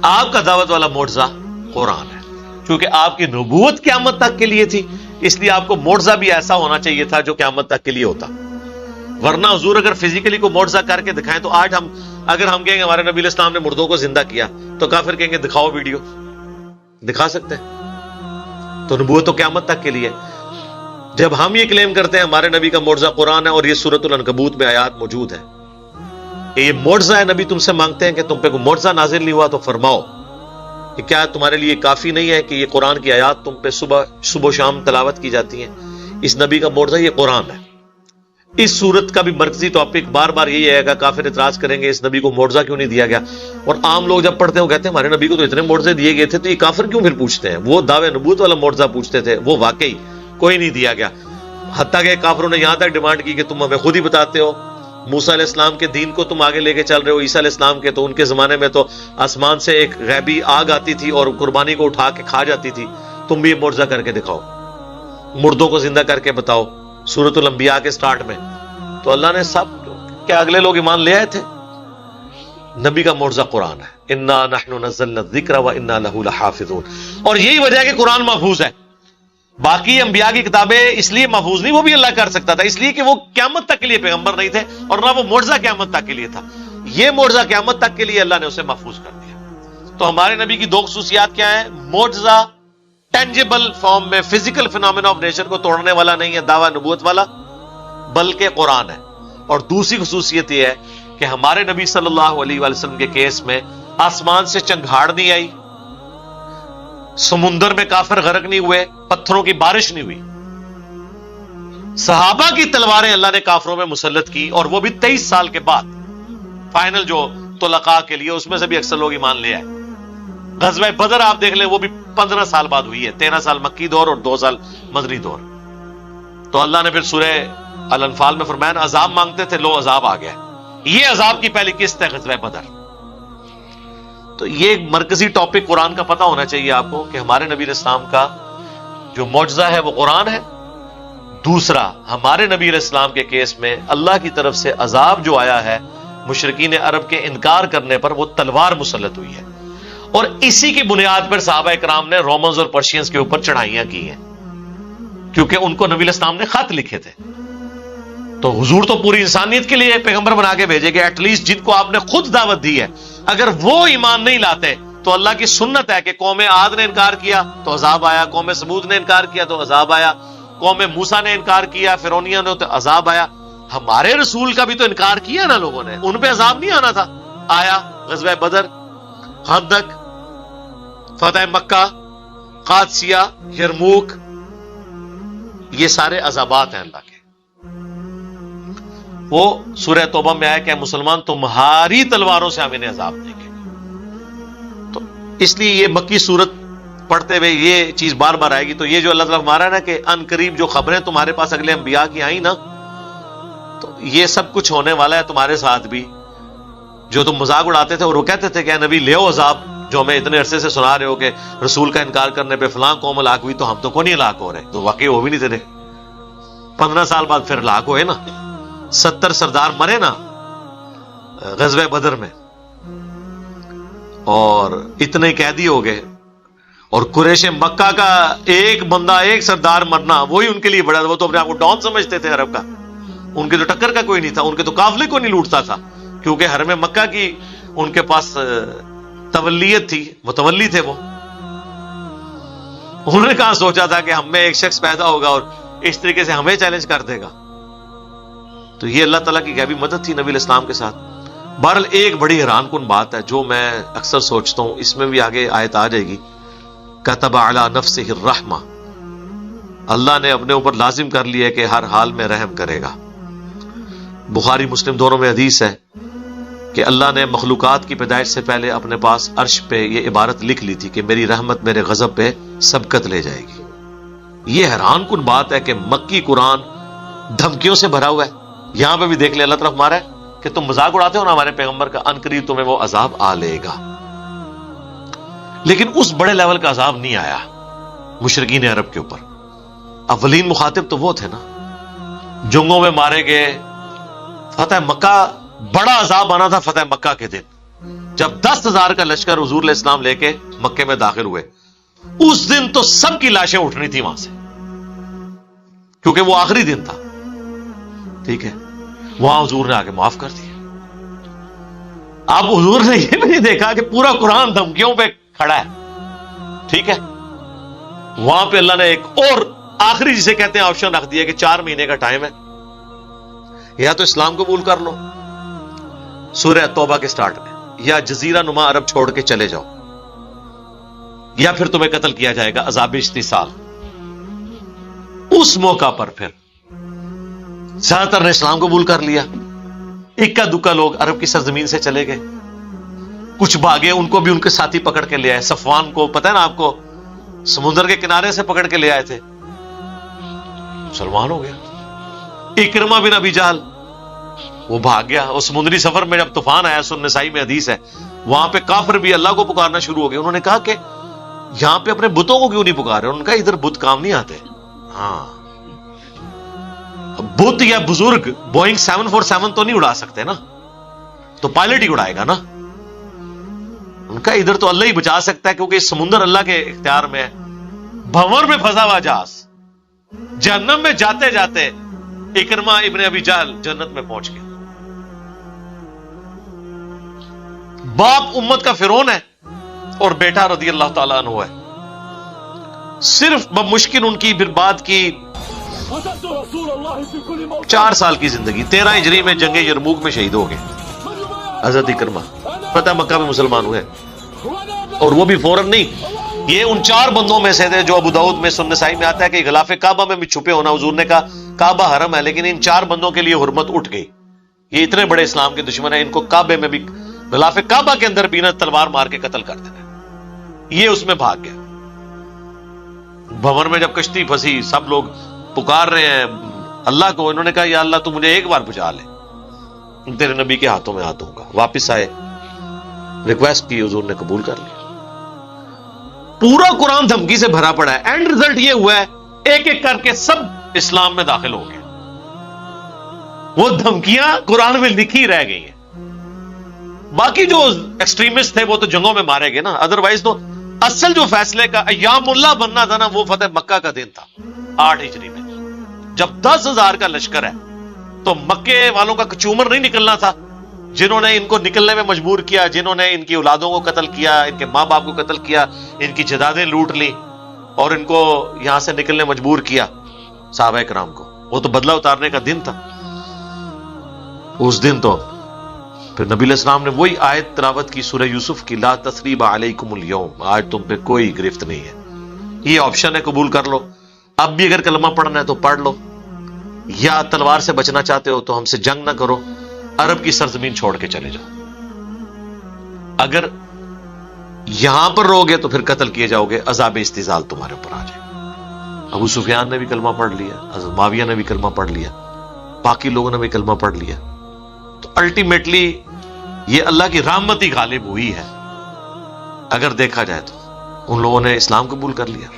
آپ کا دعوت والا معجزہ قرآن ہے. کیونکہ آپ کی نبوت قیامت تک کے لیے تھی، اس لیے آپ کو معجزہ بھی ایسا ہونا چاہیے تھا جو قیامت تک کے لیے ہوتا. ورنہ حضور اگر فزیکلی کو معجزہ کر کے دکھائیں تو آج اگر ہم کہیں گے ہمارے نبی علیہ السلام نے مردوں کو زندہ کیا تو کافر کہیں گے دکھاؤ ویڈیو. دکھا سکتے ہیں؟ تو نبوت تو قیامت تک کے لیے. جب ہم یہ کلیم کرتے ہیں ہمارے نبی کا معجزہ قرآن ہے اور یہ سورۃ العنکبوت میں آیات موجود ہے کہ یہ معجزہ ہے، نبی تم سے مانگتے ہیں کہ تم پہ کوئی معجزہ نازل نہیں ہوا تو فرماؤ کہ کیا تمہارے لیے کافی نہیں ہے کہ یہ قرآن کی آیات تم پہ صبح و شام تلاوت کی جاتی ہیں؟ اس نبی کا معجزہ یہ قرآن ہے. اس صورت کا بھی مرکزی ٹاپک بار بار یہی ہے کہ کافر اعتراض کریں گے اس نبی کو معجزہ کیوں نہیں دیا گیا. اور عام لوگ جب پڑھتے ہیں وہ کہتے ہیں ہمارے نبی کو تو اتنے معجزے دیے گئے تھے تو یہ کافر کیوں پھر پوچھتے ہیں؟ وہ دعوے نبوت والا معجزہ پوچھتے تھے، وہ واقعی کوئی نہیں دیا گیا. حتیٰ کہ کافروں نے یہاں تک ڈیمانڈ کی کہ تم ہمیں خود ہی بتاتے ہو، موسیٰ علیہ السلام کے دین کو تم آگے لے کے چل رہے ہو، عیسیٰ علیہ السلام کے تو ان کے زمانے میں تو آسمان سے ایک غیبی آگ آتی تھی اور قربانی کو اٹھا کے کھا جاتی تھی، تم بھی یہ معجزہ کر کے دکھاؤ، مردوں کو زندہ کر کے بتاؤ. سورۃ الانبیاء کے سٹارٹ میں تو اللہ نے سب کیا اگلے لوگ ایمان لے آئے تھے. نبی کا معجزہ قرآن ہے. انا نحن نزلنا الذکر وانا لہ لحافظون. اور یہی وجہ ہے کہ قرآن محفوظ ہے. باقی انبیاء کی کتابیں اس لیے محفوظ نہیں، وہ بھی اللہ کر سکتا تھا، اس لیے کہ وہ قیامت تک کے لیے پیغمبر نہیں تھے اور نہ وہ معجزہ قیامت تک کے لیے تھا. یہ معجزہ قیامت تک کے لیے اللہ نے اسے محفوظ کر دیا. تو ہمارے نبی کی دو خصوصیات کیا ہیں؟ معجزہ ٹینجیبل فارم میں، فزیکل فینومینا آف نیچر کو توڑنے والا نہیں ہے دعویٰ نبوت والا، بلکہ قرآن ہے. اور دوسری خصوصیت یہ ہے کہ ہمارے نبی صلی اللہ علیہ وآلہ وسلم کے کیس میں آسمان سے چنگھاڑ نہیں آئی، سمندر میں کافر غرق نہیں ہوئے، پتھروں کی بارش نہیں ہوئی. صحابہ کی تلواریں اللہ نے کافروں میں مسلط کی، اور وہ بھی 23 سال کے بعد. فائنل جو طلقاء کے لیے اس میں سے بھی اکثر لوگ ایمان لے آئے. غزوہ بدر آپ دیکھ لیں، وہ بھی 15 سال بعد ہوئی ہے، 13 سال مکی دور اور 2 سال مدنی دور. تو اللہ نے پھر سورہ الانفال میں فرمایا نا، عذاب مانگتے تھے، لو عذاب آ گیا. یہ عذاب کی پہلی قسط ہے غزوہ بدر. تو یہ مرکزی ٹاپک قرآن کا پتہ ہونا چاہیے آپ کو کہ ہمارے نبی علیہ السلام کا جو معجزہ ہے وہ قرآن ہے. دوسرا، ہمارے نبی علیہ السلام کے کیس میں اللہ کی طرف سے عذاب جو آیا ہے مشرکین عرب کے انکار کرنے پر، وہ تلوار مسلط ہوئی ہے. اور اسی کی بنیاد پر صحابہ کرام نے رومنز اور پرشینز کے اوپر چڑھائیاں کی ہیں، کیونکہ ان کو نبی علیہ السلام نے خط لکھے تھے. تو حضور تو پوری انسانیت کے لیے پیغمبر بنا کے بھیجے گئے. ایٹ لیسٹ جن کو آپ نے خود دعوت دی ہے، اگر وہ ایمان نہیں لاتے تو اللہ کی سنت ہے کہ قوم عاد نے انکار کیا تو عذاب آیا، قوم سمود نے انکار کیا تو عذاب آیا، قوم موسیٰ نے انکار کیا، فرعونیوں نے تو عذاب آیا. ہمارے رسول کا بھی تو انکار کیا نا لوگوں نے، ان پہ عذاب نہیں آنا تھا؟ آیا. غزوہ بدر، خندق، فتح مکہ، قادسیہ، یرموک، یہ سارے عذابات ہیں اللہ کے. وہ سورہ توبہ میں آیا کہ مسلمان تمہاری تلواروں سے ہم انہیں عذاب دیں گے. تو اس لیے یہ مکی سورت پڑھتے ہوئے یہ چیز بار بار آئے گی. تو یہ جو اللہ تعالیٰ ہمارا ہے نا کہ ان قریب جو خبریں تمہارے پاس اگلے انبیاء کی آئیں نا، تو یہ سب کچھ ہونے والا ہے تمہارے ساتھ بھی. جو تم مذاق اڑاتے تھے اور وہ کہتے تھے کہ اے نبی لے آؤ عذاب، جو ہمیں اتنے عرصے سے سنا رہے ہو کہ رسول کا انکار کرنے پہ فلاں قوم ہلاک ہوئی، تو ہم تو کون نہیں ہلاک ہو رہے. تو واقعی وہ بھی نہیں تھے. 15 سال بعد پھر ہلاک ہوئے نا. 70 سردار مرے نا غزوہ بدر میں، اور اتنے قیدی ہو گئے. اور قریش مکہ کا ایک بندہ، ایک سردار مرنا وہی ان کے لیے بڑا. وہ تو اپنے آپ کو ڈان سمجھتے تھے عرب کا، ان کے تو ٹکر کا کوئی نہیں تھا، ان کے تو قافلے کو نہیں لوٹتا تھا، کیونکہ حرم مکہ کی ان کے پاس تولیت تھی، متولی تھے وہ. انہوں نے کہاں سوچا تھا کہ ہم میں ایک شخص پیدا ہوگا اور اس طریقے سے ہمیں چیلنج کر دے گا. تو یہ اللہ تعالیٰ کی غیبی مدد تھی نبی علیہ السلام کے ساتھ. بہرحال ایک بڑی حیران کن بات ہے جو میں اکثر سوچتا ہوں، اس میں بھی آگے آیت آ جائے گی، کتب علی نفسہ الرحمہ، اللہ نے اپنے اوپر لازم کر لیا کہ ہر حال میں رحم کرے گا. بخاری مسلم دونوں میں حدیث ہے کہ اللہ نے مخلوقات کی پیدائش سے پہلے اپنے پاس عرش پہ یہ عبارت لکھ لی تھی کہ میری رحمت میرے غضب پہ سبقت لے جائے گی. یہ حیران کن بات ہے کہ مکی قرآن دھمکیوں سے بھرا ہوا ہے. یہاں پہ بھی دیکھ لے اللہ طرف ہمارا ہے کہ تم مذاق اڑاتے ہو نا ہمارے پیغمبر کا، ان قریب تمہیں وہ عذاب آ لے گا. لیکن اس بڑے لیول کا عذاب نہیں آیا مشرکین عرب کے اوپر. اولین مخاطب تو وہ تھے نا، جنگوں میں مارے گئے. فتح مکہ بڑا عذاب آنا تھا فتح مکہ کے دن، جب 10,000 کا لشکر حضور علیہ السلام لے کے مکے میں داخل ہوئے، اس دن تو سب کی لاشیں اٹھنی تھی وہاں سے، کیونکہ وہ آخری دن تھا. ٹھیک ہے، وہاں حضور نے آگے معاف کر دیا. اب حضور نے یہ بھی نہیں دیکھا کہ پورا قرآن دھمکیوں پہ کھڑا ہے. ٹھیک ہے، وہاں پہ اللہ نے ایک اور آخری جسے کہتے ہیں آپشن رکھ دیا کہ 4 مہینے کا ٹائم ہے، یا تو اسلام قبول کر لو سورہ توبہ کے سٹارٹ میں، یا جزیرہ نما عرب چھوڑ کے چلے جاؤ، یا پھر تمہیں قتل کیا جائے گا عذاب استحصال. اس موقع پر پھر زیادہ تر نے اسلام قبول کر لیا. اکا دکا لوگ عرب کی سرزمین سے چلے گئے، کچھ بھاگے، ان کو بھی ان کے ساتھی پکڑ کے لے آئے. صفوان کو پتہ ہے نا آپ کو، سمندر کے کنارے سے پکڑ کے لے آئے تھے، مسلمان ہو گیا. اکرمہ بن ابی جہل وہ بھاگ گیا. اور سمندری سفر میں جب طوفان آیا، سنن نسائی میں حدیث ہے، وہاں پہ کافر بھی اللہ کو پکارنا شروع ہو گئے. انہوں نے کہا کہ یہاں پہ اپنے بتوں کو کیوں نہیں پکار رہے؟ انہوں نے کہا ادھر بت کام نہیں آتے. ہاں، بت یا بزرگ بوئنگ 747 تو نہیں اڑا سکتے نا، تو پائلٹ ہی اڑائے گا نا. ان کا ادھر تو اللہ ہی بچا سکتا ہے، کیونکہ سمندر اللہ کے اختیار میں ہے. بھنور میں پھنسا ہوا جہاز، جہنم میں جاتے جاتے اکرمہ ابن ابی جہل جنت میں پہنچ گئے. باپ امت کا فرعون ہے اور بیٹا رضی اللہ تعالیٰ عنہ ہے. صرف بمشکل ان کی برباد کی 4 سال کی زندگی. 13 ہجری میں جنگ یرموک میں شہید ہو گئے حضرت اکرمہ. فتح مکہ میں مسلمان ہوئے، اور وہ بھی فوراً نہیں. یہ ان 4 بندوں میں سے تھے جو ابو داؤد میں سنن نسائی میں آتا ہے کہ غلاف کعبہ میں بھی چھپے ہونا. حضور نے کہا کعبہ حرم ہے، لیکن ان 4 بندوں کے لیے حرمت اٹھ گئی. یہ اتنے بڑے اسلام کے دشمن ہیں، ان کو کعبے میں بھی، غلاف کعبہ کے اندر بھی نہ تلوار مار کے قتل کر دینا. یہ اس میں بھاگ گیا. بھنور میں جب کشتی پھنسی، سب لوگ پکار رہے ہیں اللہ کو. انہوں نے کہا یا اللہ تو مجھے ایک بار بچا لے، تیرے نبی کے ہاتھوں میں ہاتھ دوں گا. واپس آئے، ریکویسٹ کی، حضور نے قبول کر لیا. پورا قرآن دھمکی سے بھرا پڑا ہے. اینڈ ریزلٹ یہ ہوا ہے ایک ایک کر کے سب اسلام میں داخل ہو گئے. وہ دھمکیاں قرآن میں لکھی رہ گئی ہیں. باقی جو ایکسٹریمسٹ تھے وہ تو جنگوں میں مارے گئے نا. ادروائز تو اصل جو فیصلے کا ایام اللہ بننا تھا نا، وہ فتح مکہ کا دن تھا 8 ہجری میں. جب 10,000 کا لشکر ہے تو مکے والوں کا کچومر نہیں نکلنا تھا، جنہوں نے ان کو نکلنے میں مجبور کیا، جنہوں نے ان کی اولادوں کو قتل کیا، ان کے ماں باپ کو قتل کیا، ان کی جائیدادیں لوٹ لی اور ان کو یہاں سے نکلنے مجبور کیا صحابہ کرام کو. وہ تو بدلہ اتارنے کا دن تھا. اس دن تو پھر نبی علیہ السلام نے وہی آیت تلاوت کی، سورہ یوسف کی، لا تثریب علیکم اليوم، آج تم پہ کوئی گرفت نہیں ہے. یہ آپشن ہے، قبول کر لو. اب بھی اگر کلمہ پڑھنا ہے تو پڑھ لو، یا تلوار سے بچنا چاہتے ہو تو ہم سے جنگ نہ کرو، عرب کی سرزمین چھوڑ کے چلے جاؤ. اگر یہاں پر رہو گے تو پھر قتل کیے جاؤ گے، عذاب استحصال تمہارے اوپر آ جائے گا. ابو سفیان نے بھی کلمہ پڑھ لیا، حضرت معاویہ نے بھی کلمہ پڑھ لیا، باقی لوگوں نے بھی کلمہ پڑھ لیا. تو الٹیمیٹلی یہ اللہ کی رحمت ہی غالب ہوئی ہے. اگر دیکھا جائے تو ان لوگوں نے اسلام قبول کر لیا.